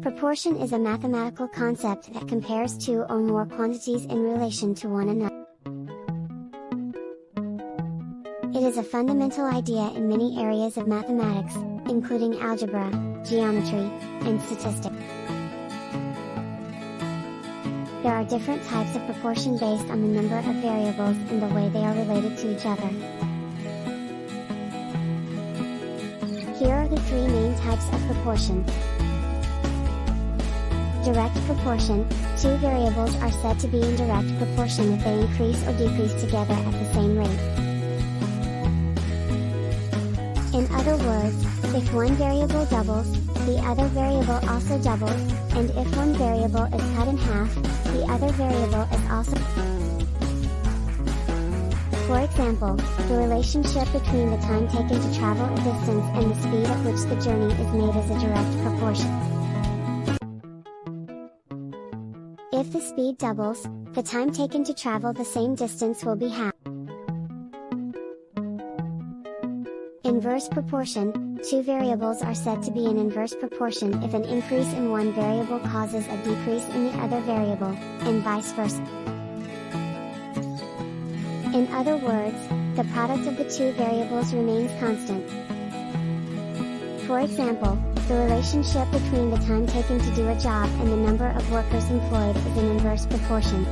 Proportion is a mathematical concept that compares two or more quantities in relation to one another. It is a fundamental idea in many areas of mathematics, including algebra, geometry, and statistics. There are different types of proportion based on the number of variables and the way they are related to each other. Here are the three main types of proportion. Direct proportion: two variables are said to be in direct proportion if they increase or decrease together at the same rate. In other words, if one variable doubles, the other variable also doubles, and if one variable is cut in half, the other variable is also. For example, the relationship between the time taken to travel a distance and the speed at which the journey is made is a direct proportion. If the speed doubles, the time taken to travel the same distance will be half. Inverse proportion: two variables are said to be in inverse proportion if an increase in one variable causes a decrease in the other variable, and vice versa. In other words, the product of the two variables remains constant. For example, the relationship between the time taken to do a job and the number of workers employed is in inverse proportion.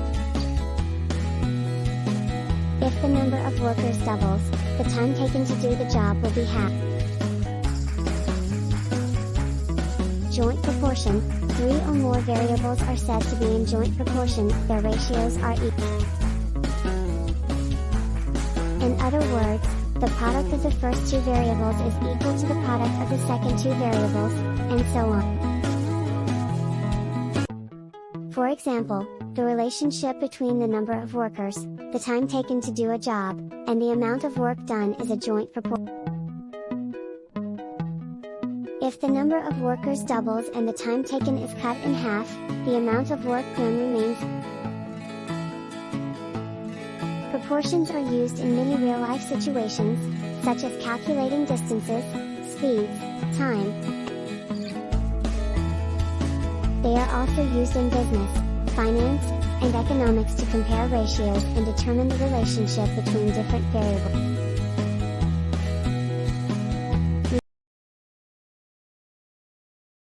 If the number of workers doubles, the time taken to do the job will be half. Joint proportion: three or more variables are said to be in joint proportion if their ratios are equal. In other words, the product of the first two variables is equal to the product of the second two variables, and so on. For example, the relationship between the number of workers, the time taken to do a job, and the amount of work done is a joint proportion. If the number of workers doubles and the time taken is cut in half, the amount of work done remains. Proportions are used in many real-life situations, such as calculating distances, speeds, time. They are also used in business, finance, and economics to compare ratios and determine the relationship between different variables.